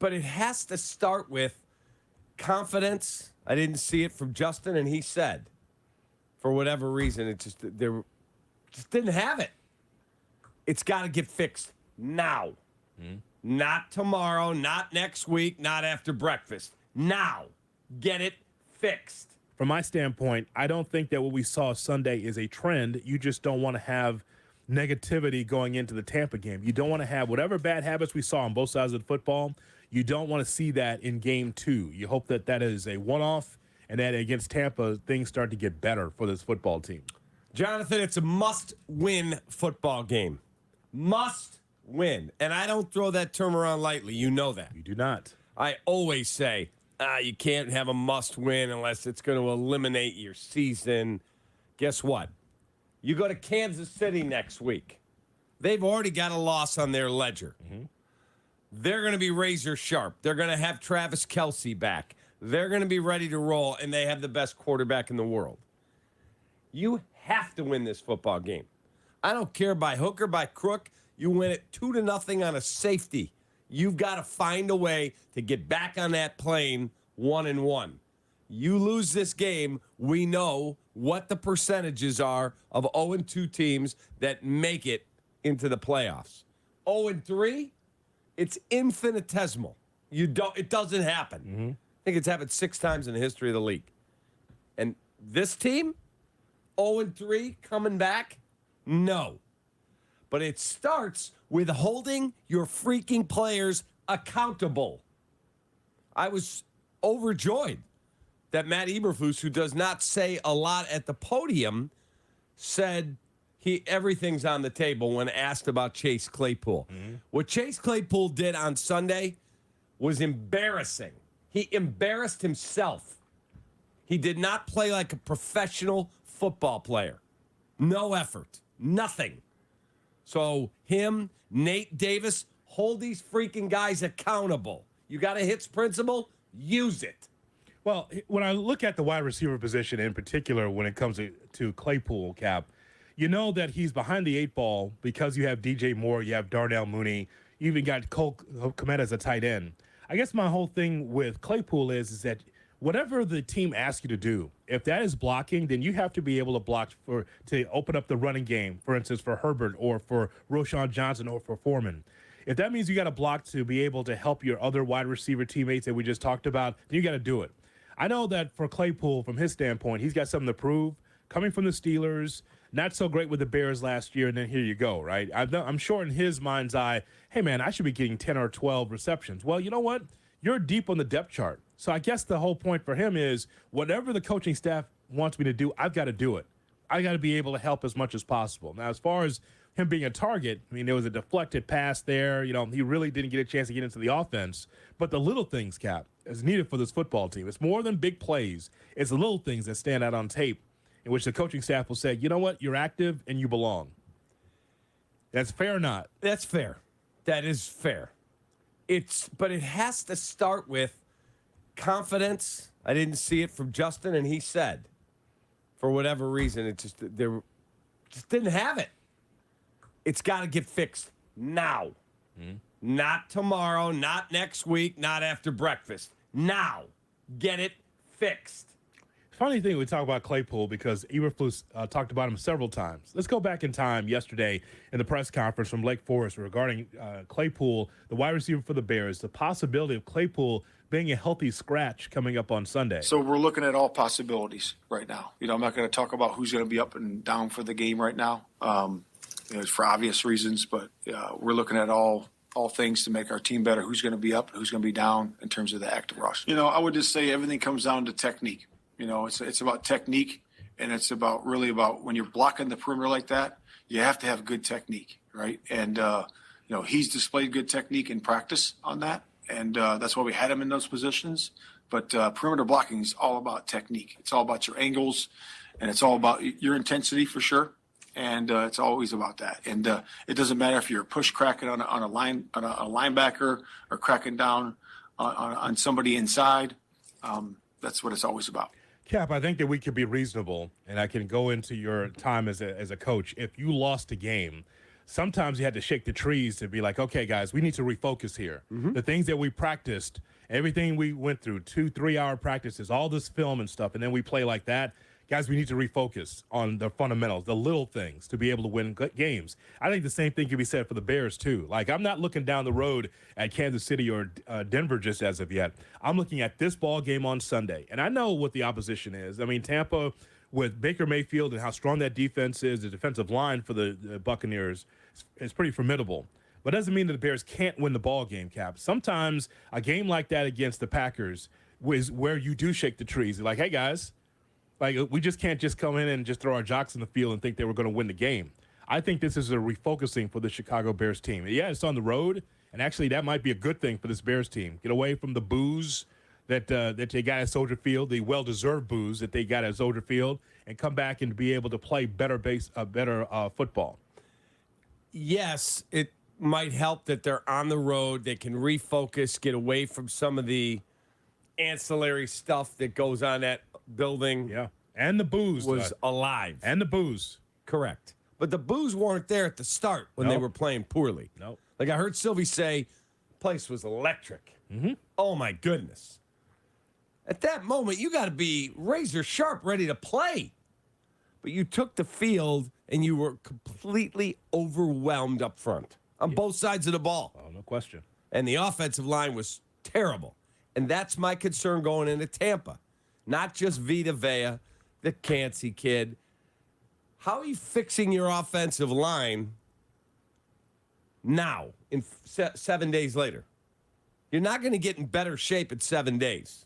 but it has to start with confidence. I didn't see it from Justin, and he said, for whatever reason, it just didn't have it. It's got to get fixed now. Not tomorrow, not next week, not after breakfast. Now, get it fixed. From my standpoint, I don't think that what we saw Sunday is a trend. You just don't want to have negativity going into the Tampa game. You don't want to have whatever bad habits we saw on both sides of the football. You don't want to see that in game 2. You hope that that is a one-off and that against Tampa, things start to get better for this football team. Jonathan, it's a must-win football game. Must win. And I don't throw that term around lightly. You know that. You do not. I always say, you can't have a must-win unless it's going to eliminate your season. Guess what? You go to Kansas City next week. They've already got a loss on their ledger. They're going to be razor sharp. They're going to have Travis Kelce back. They're going to be ready to roll, and they have the best quarterback in the world. You have to win this football game. I don't care by hook or by crook. You win it 2-0 on a safety. You've got to find a way to get back on that plane 1-1. You lose this game, we know what the percentages are of 0-2 teams that make it into the playoffs. 0-3, it's infinitesimal. It doesn't happen. I think it's happened 6 times in the history of the league. And this team, 0-3 coming back? No. But it starts with holding your freaking players accountable. I was overjoyed that Matt Eberflus, who does not say a lot at the podium, said everything's on the table when asked about Chase Claypool. What Chase Claypool did on Sunday was embarrassing. He embarrassed himself. He did not play like a professional football player. No effort. Nothing. So him, Nate Davis, hold these freaking guys accountable. You got a hits principle? Use it. Well, when I look at the wide receiver position in particular when it comes to Claypool, Cap, you know that he's behind the 8 ball because you have DJ Moore, you have Darnell Mooney, you even got Cole Kmet as a tight end. I guess my whole thing with Claypool is that whatever the team asks you to do, if that is blocking, then you have to be able to block to open up the running game, for instance, for Herbert or for Roschon Johnson or for Foreman. If that means you got to block to be able to help your other wide receiver teammates that we just talked about, then you got to do it. I know that for Claypool, from his standpoint, he's got something to prove. Coming from the Steelers, not so great with the Bears last year, and then here you go, right? I'm sure in his mind's eye, hey, man, I should be getting 10 or 12 receptions. Well, you know what? You're deep on the depth chart. So I guess the whole point for him is whatever the coaching staff wants me to do, I've got to do it. I got to be able to help as much as possible. Now, as far as him being a target, I mean, there was a deflected pass there. You know, he really didn't get a chance to get into the offense. But the little things, Cap, is needed for this football team. It's more than big plays. It's the little things that stand out on tape in which the coaching staff will say, you know what, you're active and you belong. That's fair or not? That's fair. That is fair. But it has to start with confidence. I didn't see it from Justin, and he said, for whatever reason, it just didn't have it. It's got to get fixed now. Not tomorrow, not next week, not after breakfast. Now, get it fixed. Funny thing, we talk about Claypool because Eberflus talked about him several times. Let's go back in time yesterday in the press conference from Lake Forest regarding Claypool, the wide receiver for the Bears, the possibility of Claypool being a healthy scratch coming up on Sunday. So we're looking at all possibilities right now. You know, I'm not going to talk about who's going to be up and down for the game right now, for obvious reasons, but we're looking at all things to make our team better. Who's going to be up, who's going to be down in terms of the active rush. You know, I would just say everything comes down to technique. You know, it's about technique, and it's really about when you're blocking the perimeter like that, you have to have good technique, right? And, he's displayed good technique in practice on that, and that's why we had him in those positions. But perimeter blocking is all about technique. It's all about your angles, and it's all about your intensity for sure. And it's always about that. And it doesn't matter if you're push cracking on a linebacker or cracking down on somebody inside. That's what it's always about. Cap, I think that we could be reasonable, and I can go into your time as a coach. If you lost a game, sometimes you had to shake the trees to be like, okay, guys, we need to refocus here. The things that we practiced, everything we went through, 2-3 hour practices, all this film and stuff, and then we play like that. Guys, we need to refocus on the fundamentals, the little things to be able to win games. I think the same thing can be said for the Bears, too. Like, I'm not looking down the road at Kansas City or Denver just as of yet. I'm looking at this ball game on Sunday, and I know what the opposition is. I mean, Tampa with Baker Mayfield and how strong that defense is, the defensive line for the Buccaneers is pretty formidable. But it doesn't mean that the Bears can't win the ball game, Cap. Sometimes a game like that against the Packers is where you do shake the trees. You're like, hey, guys, like, we just can't just come in and just throw our jocks in the field and think they were going to win the game. I think this is a refocusing for the Chicago Bears team. Yeah, it's on the road, and actually that might be a good thing for this Bears team. Get away from the booze that they got at Soldier Field, the well-deserved booze that they got at Soldier Field, and come back and be able to play better football. Yes, it might help that they're on the road. They can refocus, get away from some of the ancillary stuff that goes on at building. Yeah, and the booze was alive. And the booze. Correct. But the booze weren't there at the start when they were playing poorly. Nope. Like I heard Sylvie say, the place was electric. Oh, my goodness. At that moment, you got to be razor sharp, ready to play. But you took the field, and you were completely overwhelmed up front on both sides of the ball. Oh, no question. And the offensive line was terrible. And that's my concern going into Tampa. Not just Vita Vea, the Cansey kid. How are you fixing your offensive line now, 7 days later? You're not going to get in better shape in 7 days.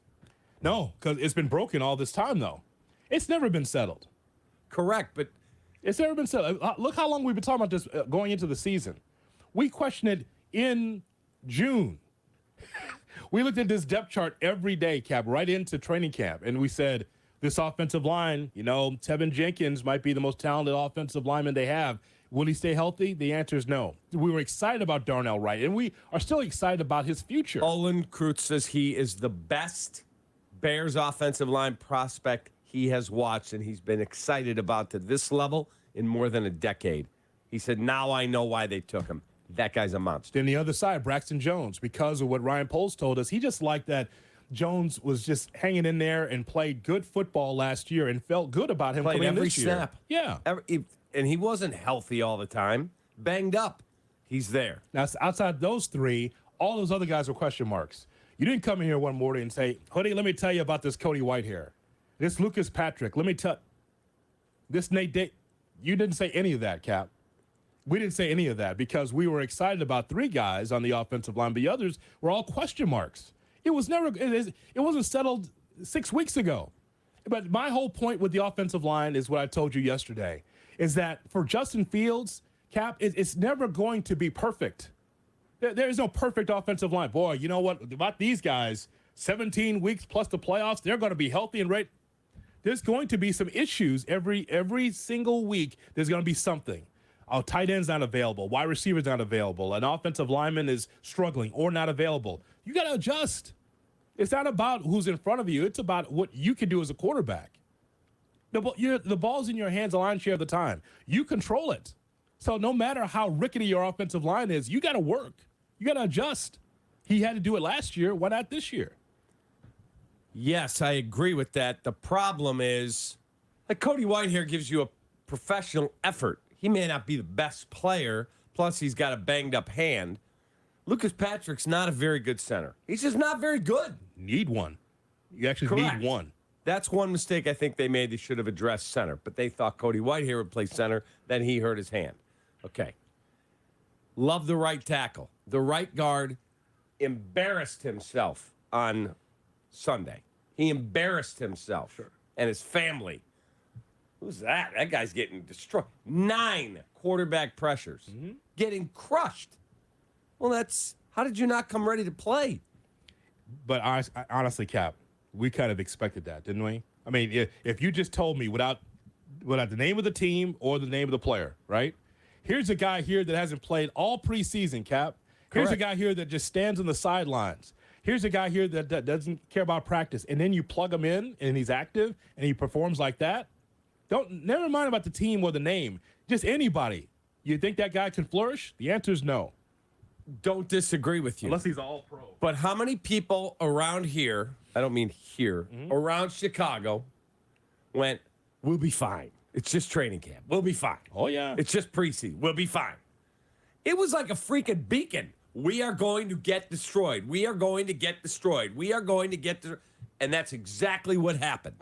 No, because it's been broken all this time, though. It's never been settled. Correct, but it's never been settled. Look how long we've been talking about this going into the season. We questioned it in June. We looked at this depth chart every day, Cap, right into training camp, and we said, this offensive line, Tevin Jenkins might be the most talented offensive lineman they have. Will he stay healthy? The answer is no. We were excited about Darnell Wright, and we are still excited about his future. Olin Kreutz says he is the best Bears offensive line prospect he has watched, and he's been excited about to this level in more than a decade. He said, now I know why they took him. That guy's a monster. Then the other side, Braxton Jones, because of what Ryan Poles told us, he just liked that Jones was just hanging in there and played good football last year and felt good about him Played coming in every this snap. year. Yeah. And he wasn't healthy all the time. Banged up. He's there. Now, outside those three, all those other guys were question marks. You didn't come in here one morning and say, Hoodie, let me tell you about this Cody Whitehair. This Lucas Patrick. Let me tell this Nate Day. You didn't say any of that, Cap. We didn't say any of that because we were excited about three guys on the offensive line. But the others were all question marks. It wasn't settled 6 weeks ago. But my whole point with the offensive line is what I told you yesterday, is that for Justin Fields, Cap, it's never going to be perfect. There is no perfect offensive line. Boy, you know what? About these guys, 17 weeks plus the playoffs, they're going to be healthy and ready. There's going to be some issues every single week. There's going to be something. A tight end's not available. Wide receiver's not available. An offensive lineman is struggling or not available. You got to adjust. It's not about who's in front of you. It's about what you can do as a quarterback. The ball's in your hands a lion's share of the time. You control it. So no matter how rickety your offensive line is, you got to work. You got to adjust. He had to do it last year. Why not this year? Yes, I agree with that. The problem is that Cody Whitehair gives you a professional effort. He may not be the best player, plus he's got a banged-up hand. Lucas Patrick's not a very good center. He's just not very good. Need one. You actually need one. That's one mistake I think they made. They should have addressed center, but they thought Cody Whitehair would play center. Then he hurt his hand. Okay. Love the right tackle. The right guard embarrassed himself on Sunday. He embarrassed himself and his family. Who's that? That guy's getting destroyed. 9 quarterback pressures. Getting crushed. Well, how did you not come ready to play? But honestly, Cap, we kind of expected that, didn't we? I mean, if you just told me without the name of the team or the name of the player, right? Here's a guy here that hasn't played all preseason, Cap. Here's a guy here that just stands on the sidelines. Here's a guy here that doesn't care about practice. And then you plug him in, and he's active, and he performs like that. Never mind about the team or the name. Just anybody. You think that guy can flourish? The answer is no. Don't disagree with you. Unless he's all pro. But how many people around here, I don't mean here, around Chicago, went, we'll be fine. It's just training camp. We'll be fine. Oh, yeah. It's just preseason. We'll be fine. It was like a freaking beacon. We are going to get destroyed. We are going to get destroyed. We are going to get destroyed. And that's exactly what happened.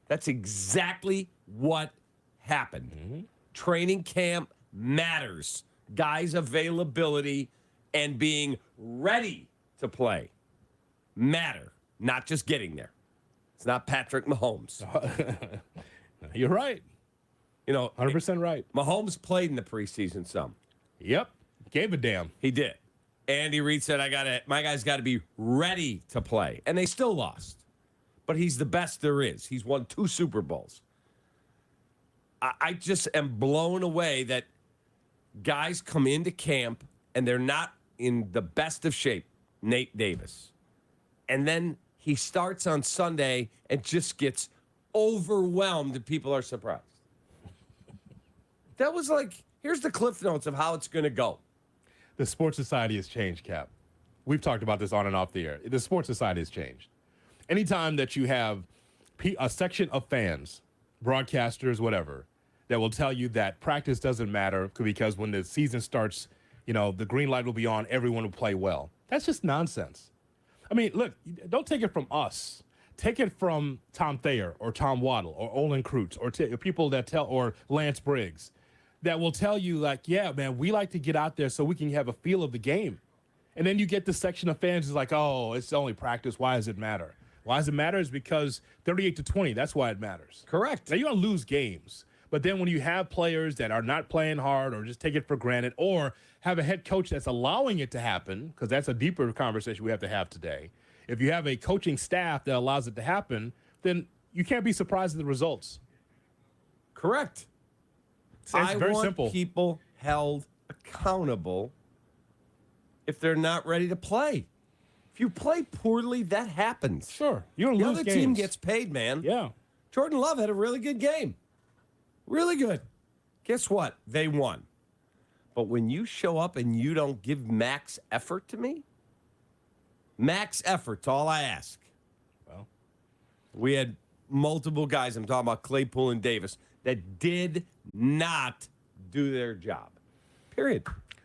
That's exactly what happened. Training camp matters. Guys' availability and being ready to play matter, not just getting there. It's not Patrick Mahomes. You're right. 100% right. Mahomes played in the preseason some. Yep. Gave a damn. He did. Andy Reid said, my guy's got to be ready to play. And they still lost. But he's the best there is. He's won 2 Super Bowls. I just am blown away that guys come into camp and they're not in the best of shape. Nate Davis. And then he starts on Sunday and just gets overwhelmed and people are surprised. That was like, here's the cliff notes of how it's going to go. The sports society has changed, Cap. We've talked about this on and off the air. The sports society has changed. Anytime that you have a section of fans, broadcasters, whatever, that will tell you that practice doesn't matter because when the season starts, the green light will be on, everyone will play well. That's just nonsense. I mean, look, don't take it from us. Take it from Tom Thayer or Tom Waddle or Olin Kreutz or people that or Lance Briggs that will tell you like, yeah, man, we like to get out there so we can have a feel of the game. And then you get this section of fans who's like, oh, it's only practice. Why does it matter? Why does it matter? Is because 38-20, that's why it matters. Correct. Now, you're going to lose games. But then when you have players that are not playing hard or just take it for granted or have a head coach that's allowing it to happen, because that's a deeper conversation we have to have today. If you have a coaching staff that allows it to happen, then you can't be surprised at the results. Correct. It's I very want simple. people held accountable if they're not ready to play. If you play poorly, that happens. Sure. You're going The to lose other games. team gets paid, man. Yeah. Jordan Love had a really good game. Really good. Guess what? They won. But when you show up and you don't give max effort to me, max effort's all I ask. Well, we had multiple guys, I'm talking about Claypool and Davis, that did not do their job. Period.